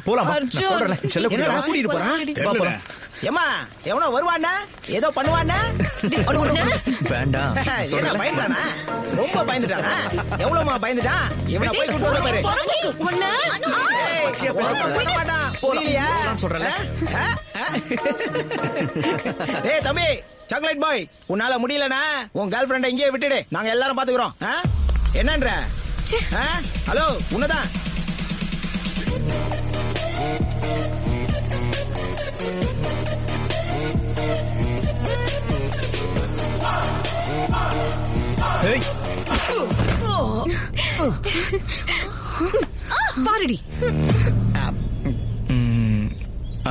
போலாமா? நான் சொல்றேன்ல, செல்ல கூட்டிட்டு போறேன். ஏமா எவனோ வருவானா ஏதோ பண்ணுவானா? வேண்டாம். பயந்துட்டானா? ரொம்ப பயந்துட்டானா? எவ்வளவுமா பயந்துட்டான்? இவனை போய் கூட்டு வர பாரு. ஏய் தம்பி, சாக்லேட் பாய், உன்னால முடியலனா உன் கேர்ள் ஃபிரெண்ட இங்கேயே விட்டுடு, நாங்க எல்லாரும் பாத்துக்கிறோம். என்னன்ற? ஹலோ, உன்னதான். பாருடி.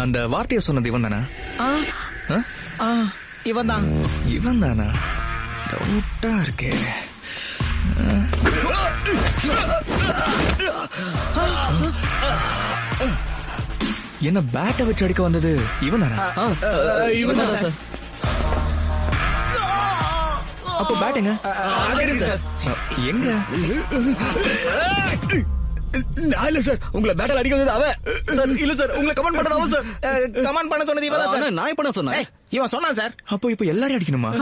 அந்த வார்த்தையை சொன்னது இவன் தானா? இவன் தான். இவன் தானா? டவுட்டா இருக்கே. என்ன பேட்டை வச்சு அடிக்க வந்தது இவன் தானா? இவன் தான் சார். அப்போ பேட்டுங்க எங்க? இல்ல சார், உங்களை பேட்டல் அடிக்க வந்தது அவன் சார். இல்ல சார், உங்களை கமெண்ட் பண்ணது அவன் சார். கமெண்ட் பண்ண சொன்னது இவன் தான் சார். நான் பண்ண சொன்னேன். இவன் சொன்னான் சார். அப்போ இப்போ எல்லாரும் அடிக்கணுமா?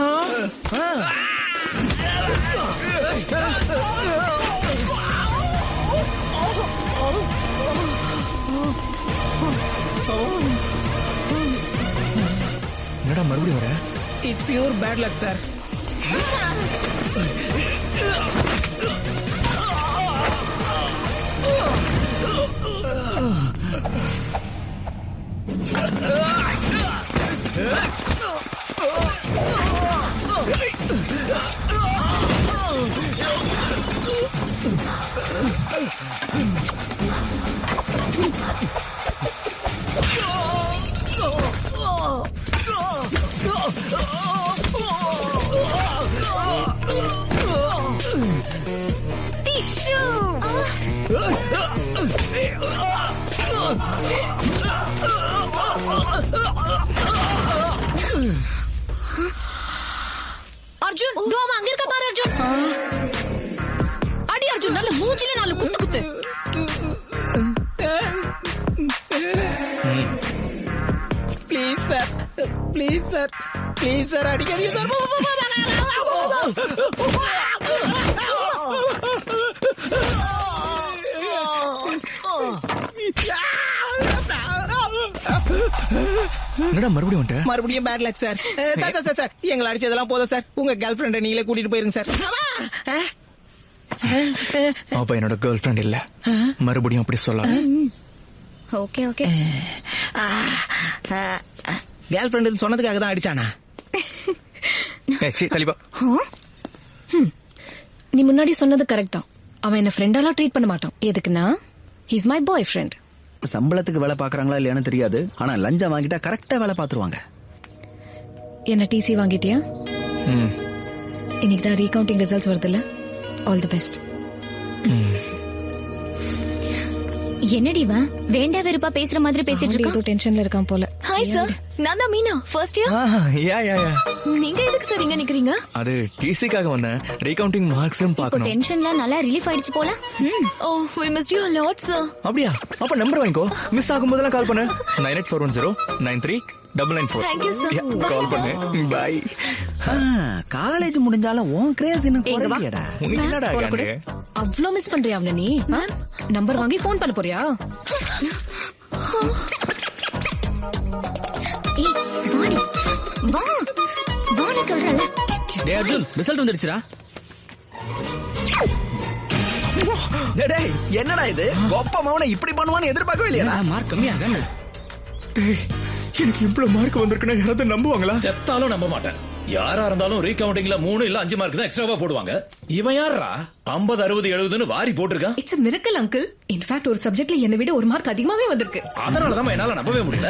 என்னடா மறுபடியும் வர? It's pure bad luck sir. Arjun, தோமா அங்க இருக்க பாரு. அர்ஜுன் அடி. அர்ஜுன் நல்ல மூஞ்சில நாலு குத்து குத்து. Please sir, please sir, please sir, அடிக்காதீங்க சார். என்னடா மறுபடியும் வந்துட்ட? மறுபடியும் bad luck sir. Sir sir, எங்களை அடிச்சதெல்லாம் போதும் சார். உங்க கேர்ள் ஃபிரெண்ட நீங்களே கூட்டிட்டு போயிருங்க சார். அப்ப என்னோட கேர்ள் ஃபிரெண்ட் இல்ல, மறுபடியும் அப்படி சொல்லாத. Okay okay. கேர்ள் ஃபிரெண்ட் சொன்னதுக்காக தான் அடிச்சானா? கலிபா, நீ முன்னாடி சொன்னது கரெக்ட் தான். அவன் என்ன ஃப்ரெண்டாலாம் ட்ரீட் பண்ண மாட்டான். எதுக்குன்னா ஹீஸ் மை பாய் ஃப்ரெண்ட். சம்பளத்துக்கு வேலை பாக்குறாங்களா இல்லையான்னு தெரியாது, ஆனா லஞ்சம் வாங்கிட்டா கரெக்டா வேலை பாத்துருவாங்க. என்ன டிசி வாங்கிட்டியா? இன்னைக்கு தான் ரீகவுண்டிங் ரிசல்ட்ஸ் வருதுல்ல. All the best. என்னடி வா வேண்டா வெறுப்பா பேசுற மாதிரி பேசிட்டு இருக்க? ஏதோ டென்ஷன்ல இருக்கான் போல. ஹாய் சார், நான் தான் மீனா, ஃபர்ஸ்ட் இயர். யா நீங்க எதுக்கு சார் இங்க நிக்கிறீங்க? அது டிசிக்காக வந்தேன். ரீகவுண்டிங் மார்க்ஸும் பார்க்கணும். டென்ஷன்ல நல்லா ரிலீஃப் ஆயிடுச்சு போல. ஓ we missed you a lot sir. அப்படியா? அப்ப நம்பர் வாங்கிக்கோ, மிஸ் ஆகும்போதெல்லாம் கால் பண்ணு. 9841093994. Thank you sir. கால் பண்ணு. பை. காலேஜ் முடிஞ்சாலும் உன் கிரேஸ் இன்னும் குறையலடா. உனக்கு என்னடா காண்டு? அவ்ளோ மிஸ் பண்றியா அவன நீ? நம்பர் வாங்கி ஃபோன் பண்ண போறியா? ஏய் வாடி வா வாடி சொல்றல. டேய் அர்ஜுன், ரிசல்ட் வந்துருச்சுடா. டேய் என்னடா இது? கோப்ப மவனை இப்படி பண்ணுவான்னு எதிர்பார்க்கவே இல்லையா? மார்க் கம்மியா தானே? டேய் எனக்கு இவ்வளவு மார்க் வந்திருக்குன்னா யாராவது நம்புவாங்களா? செத்தாலும் நம்ப மாட்டேன். யாரா இருந்தாலும் ரீகவுண்டிங்ல 3 இல்ல 5 மார்க் தான் எக்ஸ்ட்ராவா போடுவாங்க. இவன் யாரா 50 60 70ன்னு வாரி போட்டிருக்கான். It's a miracle uncle. in fact ஒரு சப்ஜெக்ட்ல என்ன விட ஒரு மார்க் அதிகமாவே வந்திருக்கு. அதனால தான் என்னால நம்பவே முடியல.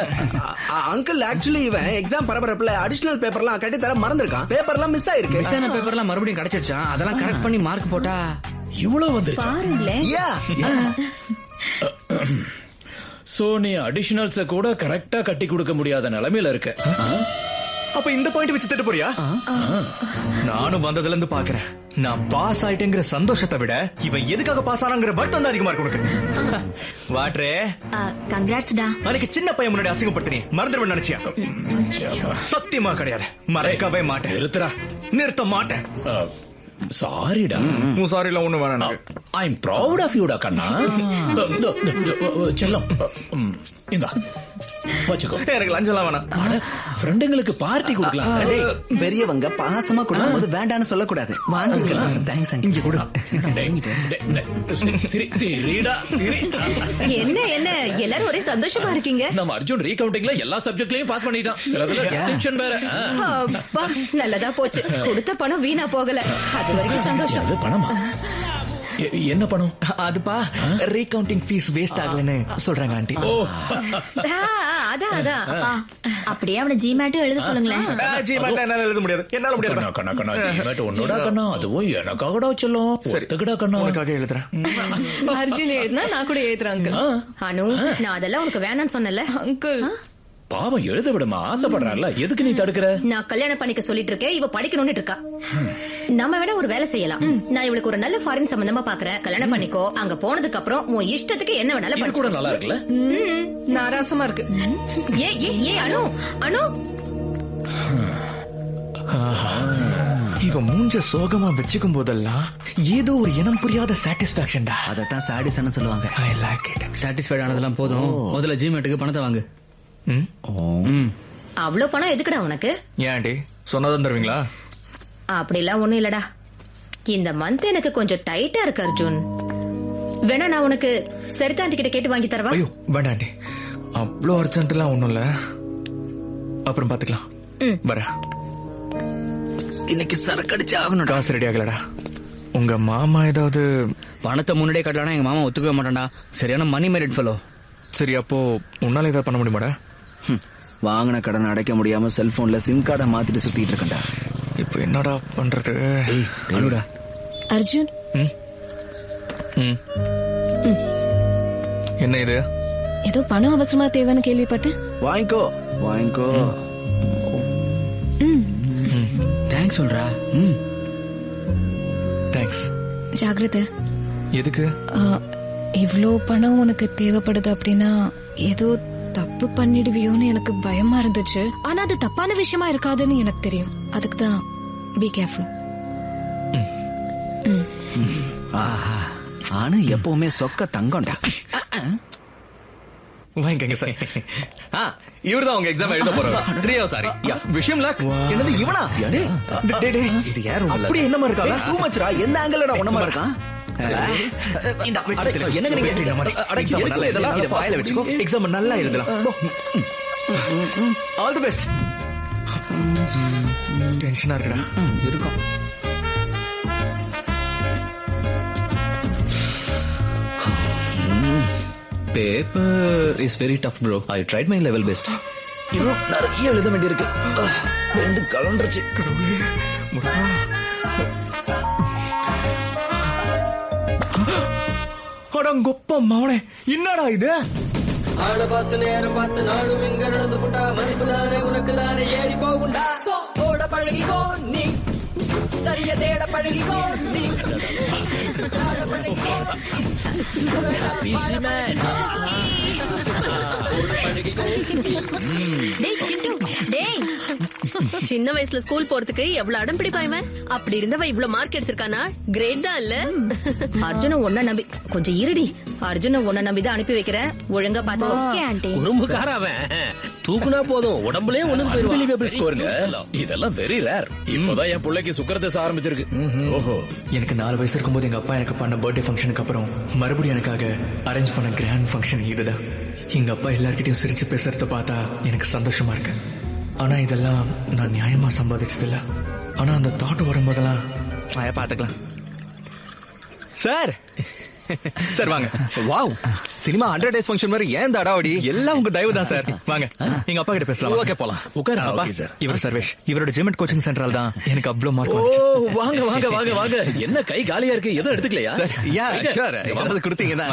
அங்கிள் ஆக்சுவலி இவன் எக்ஸாம் பரபரப்புல அடிஷனல் பேப்பர்லாம் கட்டி தர மறந்துருக்கான். பேப்பர்லாம் மிஸ் ஆயிருக்கு. மிஸ் ஆன பேப்பர்லாம் மறுபடியும் கிடைச்சிடுச்சா? அதெல்லாம் கரெக்ட் பண்ணி மார்க் போட்டா இவ்வளவு வந்துருச்சு பாருங்களே. சோ நீ அடிஷனல்ஸ் கூட கரெக்டா கட்டி கொடுக்க முடியாத நிலைமையில இருக்க. அப்ப இந்த பாயிண்ட் வச்சு திட்ட போறியா? நானும் வந்ததுல இருந்து பாக்குறேன். நான் பாஸ் ஆயிட்டேங்கிற சந்தோஷத்தை விட இவன் எதுக்காக பாஸ் ஆனாங்கிற வருத்தம் தான் அதிகமா இருக்கு உனக்கு. வாட்ரே, கங்க்ராட்ஸ் டா. அன்னைக்கு சின்ன பையன் முன்னாடி அசிங்கப்படுத்தினே மறந்துடுவேன் நினைச்சியா? சத்தியமா கிடையாது, மறக்கவே மாட்டேன். நிறுத்த மாட்டேன். சாரிடா. உன் சாரி எல்லாம் ஒண்ணு வேணாம். ஐ எம் ப்ரௌட் ஆஃப் யூடா கண்ணா. செல்லம் இந்தா வச்சுக்கோ. எனக்கு லஞ்ச் எல்லாம் வேணாம். ஃப்ரெண்டுங்களுக்கு பார்ட்டி கொடுக்கலாம். டேய், பெரியவங்க பாசமா கொடுக்கும்போது வேண்டான்னு சொல்லக்கூடாது. வாங்கிக்கலாம். Thanks uncle. இங்க கொடு. சரிடா, சரி. என்ன எல்லாரும் ஒரே சந்தோஷமா இருக்கீங்க? நம்ம அர்ஜுன் ரீகவுண்டிங்ல எல்லா சப்ஜெக்ட்லயும் பாஸ் பண்ணிட்டான். சிலதுல டிஸ்டிங்ஷன் வேற. அப்பா, நல்லதா போச்சு. கொடுத்த பணம் வீணா போகல. அது வரைக்கும் சந்தோஷம். அது பணமா? என்ன பணம்? அதுப்பா ரீகவுண்டிங் ஃபீஸ் வேஸ்ட் ஆகலன்னு சொல்றாங்க ஆண்டி. அதான் அப்படியே அவனை ஜிமேட்டோ எழுத சொல்லுங்களேன். ஜிமேட் என்னால எழுத முடியாது. என்னால முடியாது. கண்ணா ஜிமேட் உன்னோட கண்ணா, அதுவும் எனக்காகடா சொல்லும். ஒத்துக்கடா கண்ணா. உனக்காக எழுதுறேன். அர்ஜுன் எழுதுனா நான் கூட எழுதுறேன் அங்கிள். அனு, நான் அதெல்லாம் உனக்கு வேணாம்னு சொன்னல அங்கிள். பாவம் எழுத விடுமா, ஆசைப்படுறான்ல, எதுக்கு நீ தடுக்கிற? நான் கல்யாணம் பண்ணிக்க சொல்லிட்டு இருக்கேன், இவ படிக்கணும்னு இருக்கா. நம்ம வேணா ஒரு வேலை செய்யலாம். நான் இவளுக்கு ஒரு நல்ல ஃபாரின் சம்பந்தமா பாக்குறேன். கல்யாணம் பண்ணிக்கோ. அங்க போனதுக்கு அப்புறம் உன் இஷ்டத்துக்கு என்ன வேணாலும் இது கூட நல்லா இருக்குல்ல? நாராசமா இருக்கு. ஏ அனு அனு, இவன் மூஞ்ச சோகமா வச்சுக்கும் போதெல்லாம் ஏதோ ஒரு இனம் புரியாத சாட்டிஸ்பாக்சன்டா. அதத்தான் சாடிஸ்ன்னு சொல்லுவாங்க. I like it. சாட்டிஸ்ஃபைட் ஆனதெல்லாம் போதும். முதல்ல ஜிமேட்டுக்கு பணத்தை வாங்கு. அவ்வளவு பணம் எதுக்குடா உனக்கு? ஏன் ஆண்டி சொன்னதான் தருவீங்களா? அப்படிலாம் ஒண்ணும் இல்லடா. இந்த மந்த் எனக்கு கொஞ்சம் டைட்டா இருக்கு அர்ஜுன். வேணா நான் உனக்கு சரிதா ஆண்டி கிட்ட கேட்டு வாங்கி தரவா? ஐயோ வேண்டாம் ஆண்டி, அவ்வளோ அர்ஜென்ட்லாம் ஒண்ணும் இல்ல, அப்புறம் பாத்துக்கலாம். வரேன். இன்னைக்கு சரக்கு அடிச்சு ஆகணும். காசு ரெடி ஆகலடா. உங்க மாமா ஏதாவது பணத்தை முன்னாடியே கட்டலாம். எங்க மாமா ஒத்துக்கவே மாட்டான்டா. சரியான மணி மேரிட் ஃபெலோ. சரி, அப்போ உன்னால ஏதாவது பண்ண முடியுமாடா? வாங்கின கடன் அடைக்க முடியாம செல்போன்ல சிம் கார்டை மாத்திட்டு சுத்திட்டு இருக்கேன்டா. இப்போ என்னடா பண்றது? அனுடா. அர்ஜுன், என்ன இது? ஏதோ பணம் அவசரமா தேவைன்னு கேள்விப்பட்டேன். வாங்கிக்கோ வாங்கிக்கோ. தேங்க்ஸ் சொல்றா. தேங்க்ஸ். ஜாகிரதை. எதுக்கு? இவ்ளோ பணம் உனக்கு தேவைப்படுது அப்படின்னா ஏதோ தப்பு பண்ணிடுவியோன்னு எனக்கு பயமா இருந்துச்சு. ஆனா அது தப்பான விஷயமா இருக்காதுன்னு எனக்கு தெரியும். அதுக்கு தான் பி கேர்ஃபுல். ஆனா எப்பவுமே சொக்க தங்கம்டா. வாங்கிக்கங்க சார். இவர்தான் உங்க எக்ஸாம் எழுத போறாரு. சாரி விஷயம் என்னது இவனா? இது யாரும் அப்படி என்னமா இருக்கா? டூ மச்ரா. எந்த ஆங்கிள் ஒன்னமா இருக்கான்? என்னங்க நீங்க இதெல்லாம் வாயில வச்சுக்கோ. எக்ஸாம் நல்லா எழுதலாம். All the best. டென்ஷனா இருக்குடா. இருக்கும். Paper is very tough, bro. I tried my level best. இன்னும் நிறைய எழுத வேண்டியிருக்கு. 2 கலண்டுருச்சு. அடங்கொப்ப மவனே, என்னடா இது? ஆள பார்த்து நேரம் பார்த்து நாடும் இங்க நடந்து போட்டா மதிப்பு தானே உனக்கு தானே ஏறி போகுண்டா. ஓட பழகிக்கோ நீ, சரிய தேட பழகிக்கோ நீ. சின்ன வயசுல ஸ்கூல் போறதுக்கு எவ்வளவு அடம் பிடிப்பாய்வன். அப்படி இருந்தவ இவ்வளவு மார்க் எடுத்திருக்கானா? கிரேட் தான் இல்ல? அர்ஜுன ஒன்ன நம்பி கொஞ்சம் இருடி. அர்ஜுன ஒன்ன நம்பிதான் அனுப்பி வைக்கிறேன். ஒழுங்கா பாத்து. Okay aunty. குறும்புக்கார அவன். தூக்குனா போதும் உடம்புலயே ஒண்ணுக்கு அன்பிலீவபிள் ஸ்கோருங்க. இதெல்லாம் வெரி ரேர். இப்பதான் என் பிள்ளைக்கு சுக்கரத்தை ஆரம்பிச்சிருக்கு. ஓஹோ. எனக்கு 4 வயசு இருக்கும்போது எங்க அப்பா எனக்கு பண்ண பர்த்டே ஃபங்க்ஷனுக்கு அப்புறம் மறுபடியும் எனக்காக அரேஞ்ச் பண்ண கிராண்ட் ஃபங்க்ஷன் இதுதான். எங்க அப்பா எல்லார்கிட்டயும் சிரிச்சு பேசுறத பார்த்தா எனக்கு சந்தோஷமா இருக்கு. ஆனா இதெல்லாம் நான் நியாயமா சம்பாதிச்சதில்ல. ஆனா அந்த தாட் வரும்போதெல்லாம் பாத்துக்கலாம். சார் சார் வாங்க. வாவ், சினிமா 100 days ஃபங்க்ஷன் மாதிரி ஏன் இந்த அடாவடி? எல்லாம் உங்க தயவு தான் சார். வாங்க எங்க அப்பா கிட்ட பேசலாம். ஓகே போலாம். உட்காரு. அப்பா, இவர் சர்வேஷ். இவரோட ஜிம் அண்ட் கோச்சிங் சென்டரால் தான் எனக்கு அவ்வளவு மார்க் ஓ வந்துச்சு. வாங்க வாங்க வாங்க வாங்க. என்ன கை காலியா இருக்கு? எதுவும் எடுத்துக்கலையா? Yeah sure. ஏதாவது கொடுத்தீங்கன்னா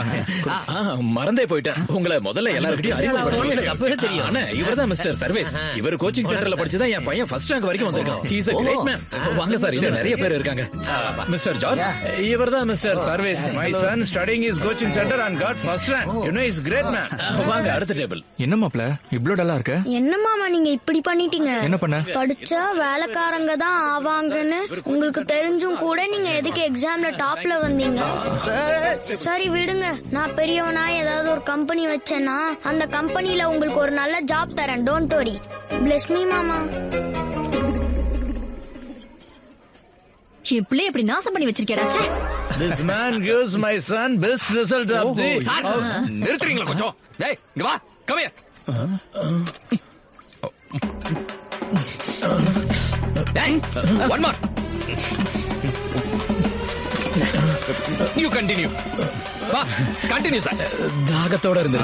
மறந்தே போயிட்டேன். உங்களை முதல்ல எல்லாருக்கிட்டையும் அறிமுகப்படுத்தணும். எனக்கு அப்பவே தெரியும். அண்ணா, இவர்தான் மிஸ்டர் சர்வேஸ். இவர் கோச்சிங் சென்டர்ல படிச்சுதான் என் பையன் ஃபர்ஸ்ட் ரேங்க் வரைக்கும் வந்திருக்கான். He is a great man. வாங்க சார், இது நிறைய பேர் இருக்காங்க. மிஸ்டர் ஜார்ஜ், இவர்தான் mister services. My son studying his coaching center and got first rank. You know he's great man. வாங்க அடுத்த டேபிள். என்ன மாப்ள இவ்ளோ டல்லா இருக்க? என்ன மாமா நீங்க இப்படி பண்ணிட்டீங்க? என்ன பண்ண? படிச்சா வேலைக்காரங்க தான் ஆவாங்கன்னு உங்களுக்கு தெரிஞ்சும் கூட நீங்க எதுக்கு எக்ஸாம்ல டாப்ல வந்தீங்க? சரி விடுங்க, நான் பெரியவனா ஏதாவது ஒரு கம்பெனி வச்சேன்னா அந்த கம்பெனில உங்களுக்கு ஒரு நல்ல ஜாப் தரேன். Don't worry. பிளெஸ் மீ மாமா. என் பிள்ளை எப்படி நாசம் பண்ணி வச்சிருக்கேடாச்சே. This man gives my son best result of the. நிறுத்துறீங்களா கொஞ்சம்? டேய் இங்க வா. Come here. டேய் ஒன் மோர். You continue. வா, continue சார். தாகத்தோட இருந்து